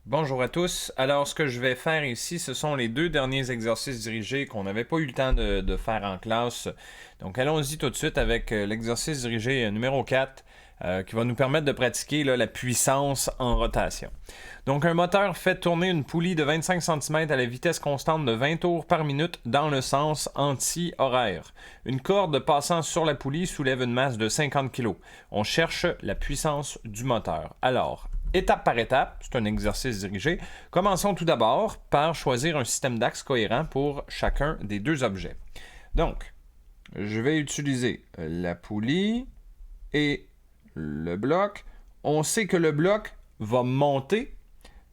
Bonjour à tous. Alors, ce que je vais faire ici, ce sont les deux derniers exercices dirigés qu'on n'avait pas eu le temps de faire en classe. Donc, allons-y tout de suite avec l'exercice dirigé numéro 4, qui va nous permettre de pratiquer là, la puissance en rotation. Donc, un moteur fait tourner une poulie de 25 cm à la vitesse constante de 20 tours par minute dans le sens anti-horaire. Une corde passant sur la poulie soulève une masse de 50 kg. On cherche la puissance du moteur. Alors, étape par étape, c'est un exercice dirigé. Commençons tout d'abord par choisir un système d'axe cohérent pour chacun des deux objets. Donc, je vais utiliser la poulie et le bloc. On sait que le bloc va monter,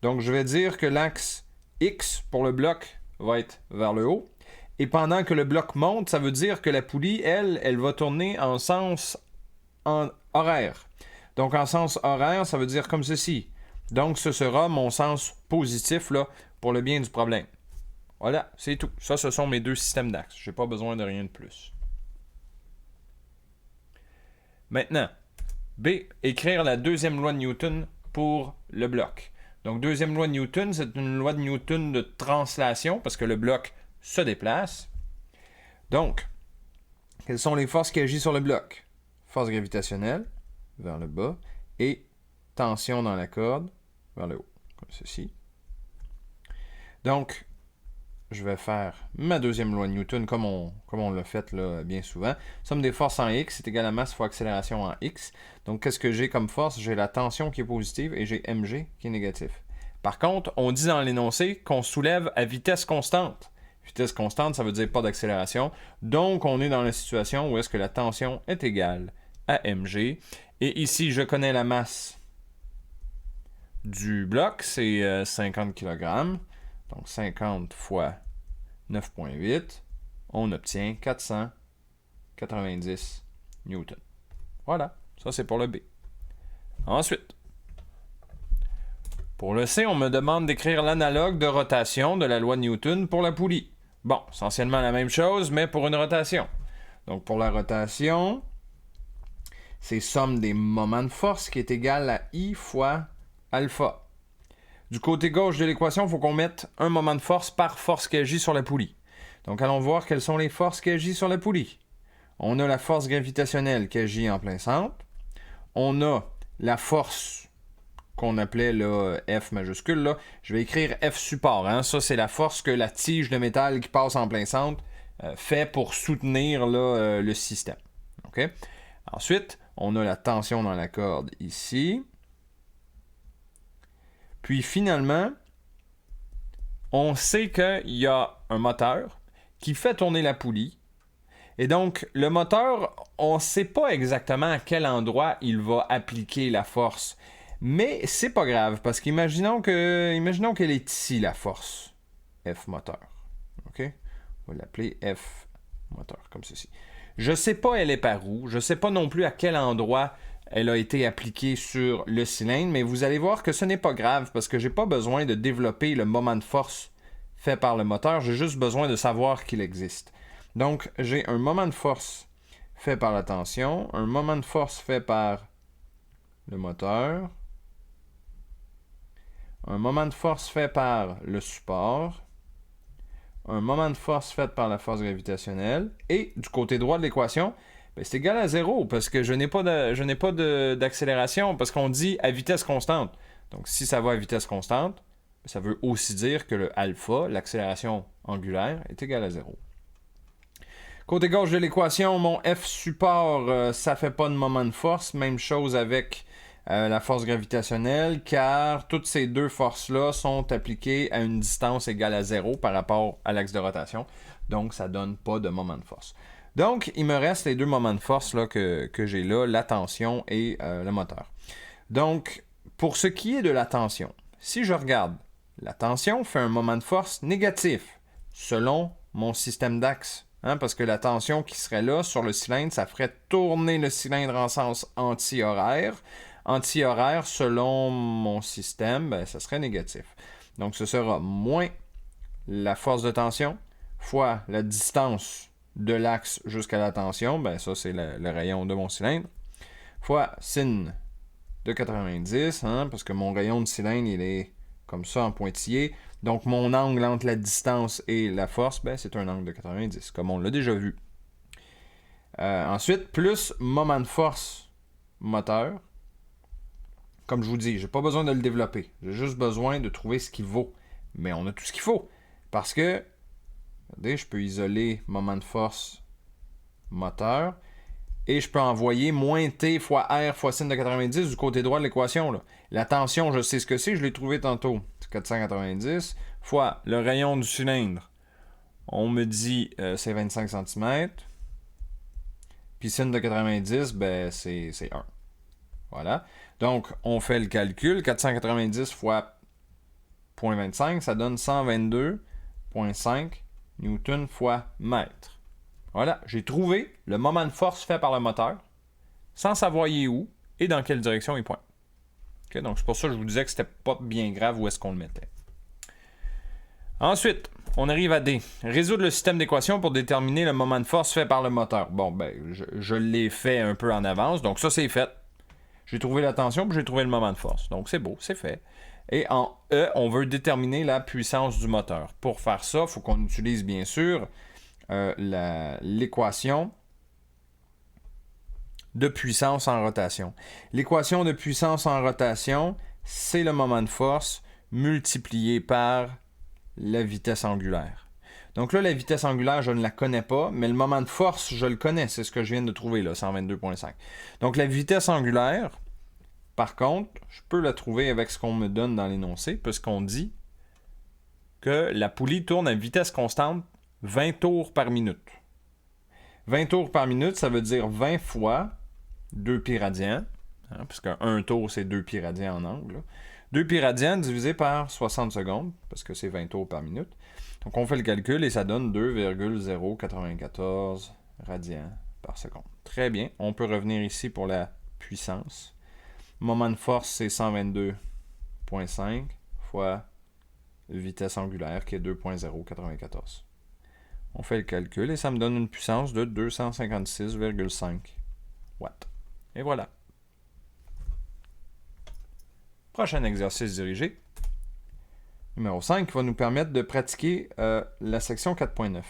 donc je vais dire que l'axe X pour le bloc va être vers le haut. Et pendant que le bloc monte, ça veut dire que la poulie, elle va tourner en sens horaire. Donc, en sens horaire, ça veut dire comme ceci. Donc, ce sera mon sens positif là, pour le bien du problème. Voilà, c'est tout. Ça, ce sont mes deux systèmes d'axes. Je n'ai pas besoin de rien de plus. Maintenant, B, écrire la deuxième loi de Newton pour le bloc. Donc, deuxième loi de Newton, c'est une loi de Newton de translation parce que le bloc se déplace. Donc, quelles sont les forces qui agissent sur le bloc? Force gravitationnelle vers le bas et tension dans la corde vers le haut, comme ceci. Donc, je vais faire ma deuxième loi de Newton comme on l'a fait là, bien souvent. Somme des forces en X est égal à masse fois accélération en X. Donc, qu'est-ce que j'ai comme force? J'ai la tension qui est positive et j'ai mg qui est négatif. Par contre, on dit dans l'énoncé qu'on soulève à vitesse constante. Vitesse constante, ça veut dire pas d'accélération. Donc, on est dans la situation où est-ce que la tension est égale à mg. Et ici, je connais la masse du bloc, c'est 50 kg. Donc 50 fois 9,8, on obtient 490 newtons. Voilà, ça c'est pour le B. Ensuite, pour le C, on me demande d'écrire l'analogue de rotation de la loi de Newton pour la poulie. Bon, essentiellement la même chose, mais pour une rotation. Donc pour la rotation, c'est somme des moments de force qui est égale à I fois alpha. Du côté gauche de l'équation, il faut qu'on mette un moment de force par force qui agit sur la poulie. Donc allons voir quelles sont les forces qui agissent sur la poulie. On a la force gravitationnelle qui agit en plein centre. On a la force qu'on appelait là, F majuscule. Là. Je vais écrire F support. Hein. Ça, c'est la force que la tige de métal qui passe en plein centre fait pour soutenir là, le système. Okay? Ensuite, on a la tension dans la corde ici. Puis finalement, on sait qu'il y a un moteur qui fait tourner la poulie. Et donc, le moteur, on ne sait pas exactement à quel endroit il va appliquer la force. Mais c'est pas grave, parce qu'imaginons qu'elle est ici, la force. F moteur. OK? On va l'appeler F moteur, comme ceci. Je ne sais pas elle est par où. Je ne sais pas non plus à quel endroit elle a été appliquée sur le cylindre, mais vous allez voir que ce n'est pas grave, parce que je n'ai pas besoin de développer le moment de force fait par le moteur. J'ai juste besoin de savoir qu'il existe. Donc, j'ai un moment de force fait par la tension, un moment de force fait par le moteur, un moment de force fait par le support, un moment de force fait par la force gravitationnelle, et du côté droit de l'équation, ben, c'est égal à 0, parce que je n'ai pas d'accélération, parce qu'on dit à vitesse constante. Donc, si ça va à vitesse constante, ça veut aussi dire que le alpha, l'accélération angulaire, est égal à 0. Côté gauche de l'équation, mon F support, ça ne fait pas de moment de force. Même chose avec la force gravitationnelle, car toutes ces deux forces-là sont appliquées à une distance égale à 0 par rapport à l'axe de rotation. Donc, ça ne donne pas de moment de force. Donc, il me reste les deux moments de force là, que j'ai là, la tension et le moteur. Donc, pour ce qui est de la tension, si je regarde, la tension fait un moment de force négatif selon mon système d'axe. Hein, parce que la tension qui serait là sur le cylindre, ça ferait tourner le cylindre en sens anti-horaire. Anti-horaire, selon mon système, ben, ça serait négatif. Donc, ce sera moins la force de tension fois la distance de l'axe jusqu'à la tension. Ben, ça, c'est le rayon de mon cylindre. Fois sin de 90, hein, parce que mon rayon de cylindre, il est comme ça en pointillé. Donc, mon angle entre la distance et la force, ben, c'est un angle de 90, comme on l'a déjà vu. Ensuite, plus moment de force moteur. Comme je vous dis, j'ai pas besoin de le développer. J'ai juste besoin de trouver ce qu'il vaut. Mais on a tout ce qu'il faut. Parce que, regardez, je peux isoler moment de force moteur. Et je peux envoyer moins T fois R fois sin de 90 du côté droit de l'équation. Là. La tension, je sais ce que c'est, je l'ai trouvé tantôt. C'est 490 fois le rayon du cylindre. On me dit c'est 25 cm. Puis sin de 90, ben, c'est 1. Voilà. Donc, on fait le calcul. 490 fois 0.25, ça donne 122,5 newton fois mètre. Voilà, j'ai trouvé le moment de force fait par le moteur, sans savoir il est où et dans quelle direction il pointe. Okay, donc c'est pour ça que je vous disais que c'était pas bien grave où est-ce qu'on le mettait. Ensuite, on arrive à D. Résoudre le système d'équations pour déterminer le moment de force fait par le moteur. Bon, ben, je l'ai fait un peu en avance, donc ça c'est fait. J'ai trouvé la tension, puis j'ai trouvé le moment de force. Donc c'est beau, c'est fait. Et en E, on veut déterminer la puissance du moteur. Pour faire ça, il faut qu'on utilise bien sûr l'équation de puissance en rotation. L'équation de puissance en rotation, c'est le moment de force multiplié par la vitesse angulaire. Donc là, la vitesse angulaire, je ne la connais pas, mais le moment de force, je le connais. C'est ce que je viens de trouver, là, 122,5. Donc la vitesse angulaire, par contre, je peux la trouver avec ce qu'on me donne dans l'énoncé, puisqu'on dit que la poulie tourne à vitesse constante 20 tours par minute. 20 tours par minute, ça veut dire 20 fois 2 pi radians, puisque 1 tour, c'est 2 pi radians en angle. Là. 2 pi radians divisé par 60 secondes, parce que c'est 20 tours par minute. Donc, on fait le calcul et ça donne 2,094 radians par seconde. Très bien. On peut revenir ici pour la puissance. Moment de force, c'est 122,5 fois vitesse angulaire, qui est 2,094. On fait le calcul et ça me donne une puissance de 256,5 watts. Et voilà. Prochain exercice dirigé. Numéro 5 qui va nous permettre de pratiquer la section 4.9.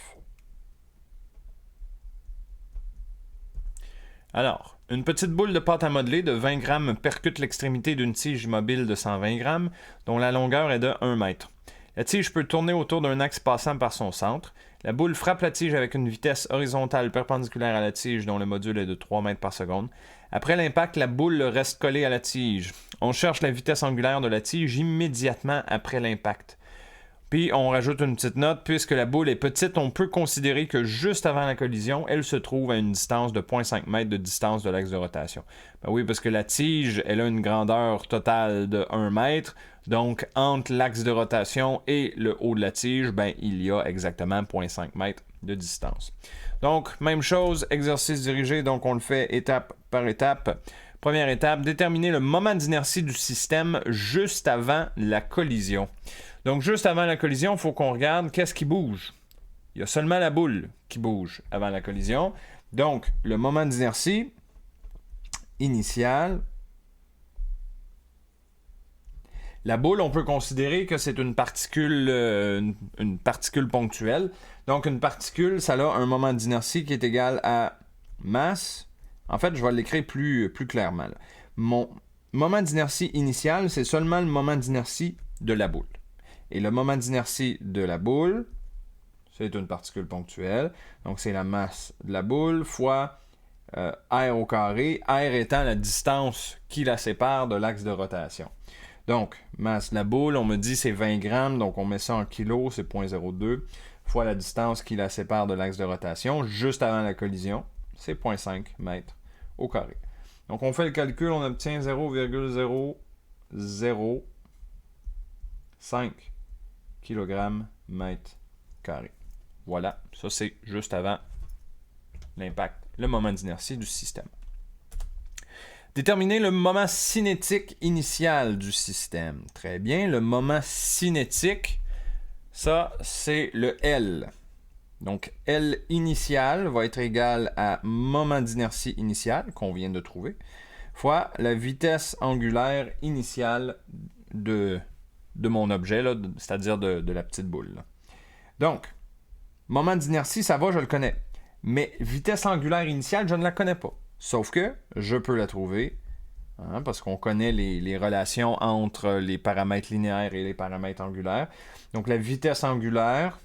Alors, une petite boule de pâte à modeler de 20 grammes percute l'extrémité d'une tige mobile de 120 grammes, dont la longueur est de 1 mètre. La tige peut tourner autour d'un axe passant par son centre. La boule frappe la tige avec une vitesse horizontale perpendiculaire à la tige dont le module est de 3 mètres par seconde. Après l'impact, la boule reste collée à la tige. On cherche la vitesse angulaire de la tige immédiatement après l'impact. Puis on rajoute une petite note, puisque la boule est petite, on peut considérer que juste avant la collision, elle se trouve à une distance de 0,5 mètres de distance de l'axe de rotation. Ben oui, parce que la tige, elle a une grandeur totale de 1 mètre, donc entre l'axe de rotation et le haut de la tige, ben, il y a exactement 0,5 mètres de distance. Donc, même chose, exercice dirigé, donc on le fait étape par étape. Première étape, déterminer le moment d'inertie du système juste avant la collision. Donc, juste avant la collision, il faut qu'on regarde qu'est-ce qui bouge. Il y a seulement la boule qui bouge avant la collision. Donc, le moment d'inertie initial. La boule, on peut considérer que c'est une particule ponctuelle. Donc, une particule, ça a un moment d'inertie qui est égal à masse. En fait, je vais l'écrire plus clairement. Là. Mon moment d'inertie initial, c'est seulement le moment d'inertie de la boule. Et le moment d'inertie de la boule, c'est une particule ponctuelle. Donc, c'est la masse de la boule fois R au carré. R étant la distance qui la sépare de l'axe de rotation. Donc, masse de la boule, on me dit c'est 20 grammes. Donc, on met ça en kilos, c'est 0,02 fois la distance qui la sépare de l'axe de rotation. Juste avant la collision, c'est 0,5 mètres au carré. Donc, on fait le calcul, on obtient 0,005 kg mètre carré. Voilà, ça c'est juste avant l'impact, le moment d'inertie du système. Déterminer le moment cinétique initial du système. Très bien, le moment cinétique, ça c'est le L. Donc L initial va être égal à moment d'inertie initial, qu'on vient de trouver, fois la vitesse angulaire initiale de de mon objet, là, c'est-à-dire de la petite boule. Là. Donc, moment d'inertie, ça va, je le connais. Mais vitesse angulaire initiale, je ne la connais pas. Sauf que je peux la trouver, hein, parce qu'on connaît les relations entre les paramètres linéaires et les paramètres angulaires. Donc la vitesse angulaire,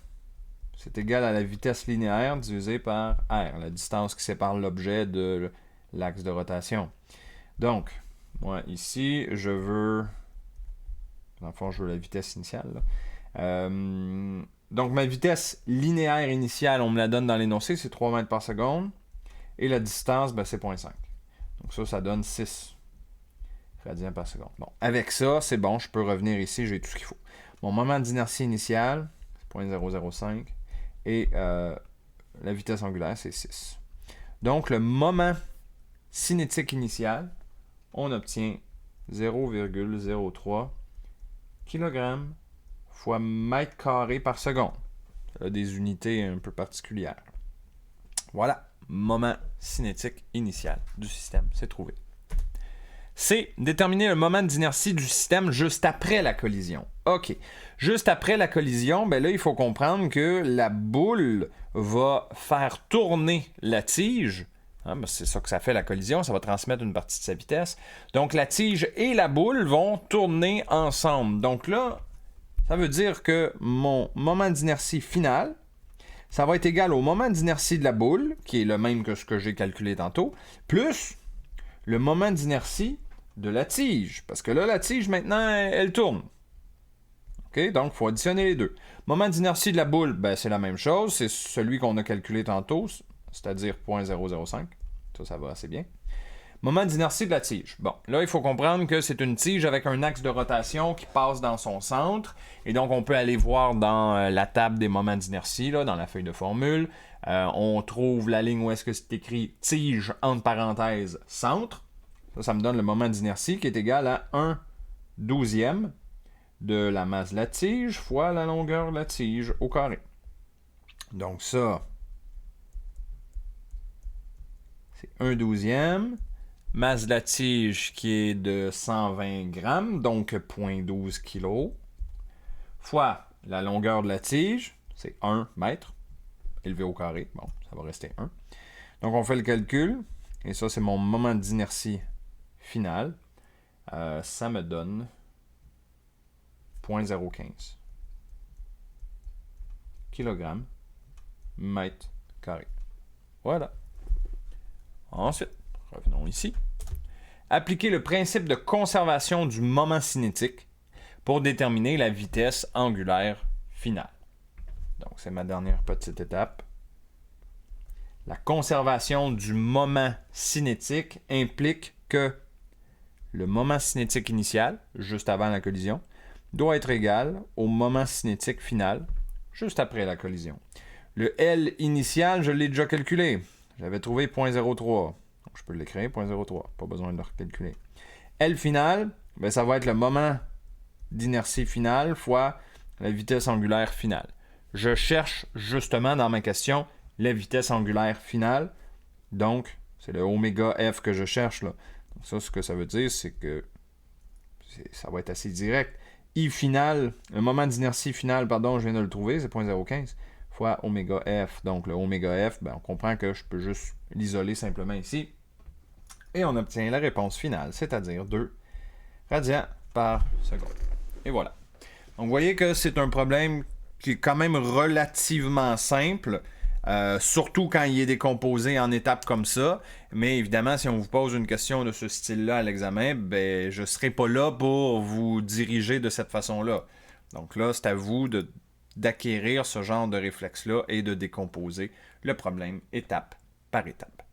c'est égal à la vitesse linéaire divisée par r, la distance qui sépare l'objet de l'axe de rotation. Donc, moi ici, je veux... Dans le fond, je veux la vitesse initiale. Donc ma vitesse linéaire initiale, on me la donne dans l'énoncé, c'est 3 mètres par seconde. Et la distance, ben, c'est 0,5. Donc ça donne 6 radians par seconde. Bon, avec ça, c'est bon, je peux revenir ici, j'ai tout ce qu'il faut. Mon moment d'inertie initiale, c'est 0,005. Et la vitesse angulaire, c'est 6. Donc le moment cinétique initial, on obtient 0,03 kg fois mètre carré par seconde. Ça a des unités un peu particulières. Voilà, moment cinétique initial du système, c'est trouvé. C, déterminer le moment d'inertie du système juste après la collision. OK. Juste après la collision, ben là, il faut comprendre que la boule va faire tourner la tige. Hein, ben c'est ça que ça fait la collision, ça va transmettre une partie de sa vitesse. Donc la tige et la boule vont tourner ensemble. Donc là, ça veut dire que mon moment d'inertie final, ça va être égal au moment d'inertie de la boule, qui est le même que ce que j'ai calculé tantôt, plus le moment d'inertie de la tige. Parce que là, la tige, maintenant, elle tourne. OK? Donc, il faut additionner les deux. Moment d'inertie de la boule, ben, c'est la même chose. C'est celui qu'on a calculé tantôt, c'est-à-dire 0,005. Ça va assez bien. Moment d'inertie de la tige. Bon, là, il faut comprendre que c'est une tige avec un axe de rotation qui passe dans son centre. Et donc, on peut aller voir dans la table des moments d'inertie, là, dans la feuille de formule. On trouve la ligne où est-ce que c'est écrit tige, entre parenthèses, centre. Ça me donne le moment d'inertie qui est égal à 1/12e de la masse de la tige fois la longueur de la tige au carré. Donc ça, c'est 1/12e. Masse de la tige qui est de 120 grammes, donc 0,12 kg, fois la longueur de la tige, c'est 1 mètre, élevé au carré. Bon, ça va rester 1. Donc on fait le calcul, et ça c'est mon moment d'inertie final. Ça me donne 0,015 kg mètre carré. Voilà. Ensuite, revenons ici. Appliquer le principe de conservation du moment cinétique pour déterminer la vitesse angulaire finale. Donc, c'est ma dernière petite étape. La conservation du moment cinétique implique que le moment cinétique initial, juste avant la collision, doit être égal au moment cinétique final, juste après la collision. Le L initial, je l'ai déjà calculé. J'avais trouvé 0,03. Donc, je peux l'écrire, 0,03. Pas besoin de le recalculer. L final, ben, ça va être le moment d'inertie finale fois la vitesse angulaire finale. Je cherche justement dans ma question la vitesse angulaire finale. Donc, c'est le oméga F que je cherche là. Donc ça, ce que ça veut dire, c'est que ça va être assez direct. I final, le moment d'inertie finale, pardon, je viens de le trouver, c'est 0,015 fois oméga F. Donc le oméga F, ben, on comprend que je peux juste l'isoler simplement ici. Et on obtient la réponse finale, c'est-à-dire 2 radians par seconde. Et voilà. Donc vous voyez que c'est un problème qui est quand même relativement simple. Surtout quand il est décomposé en étapes comme ça. Mais évidemment, si on vous pose une question de ce style-là à l'examen, ben, je ne serai pas là pour vous diriger de cette façon-là. Donc là, c'est à vous d'acquérir ce genre de réflexe-là et de décomposer le problème étape par étape.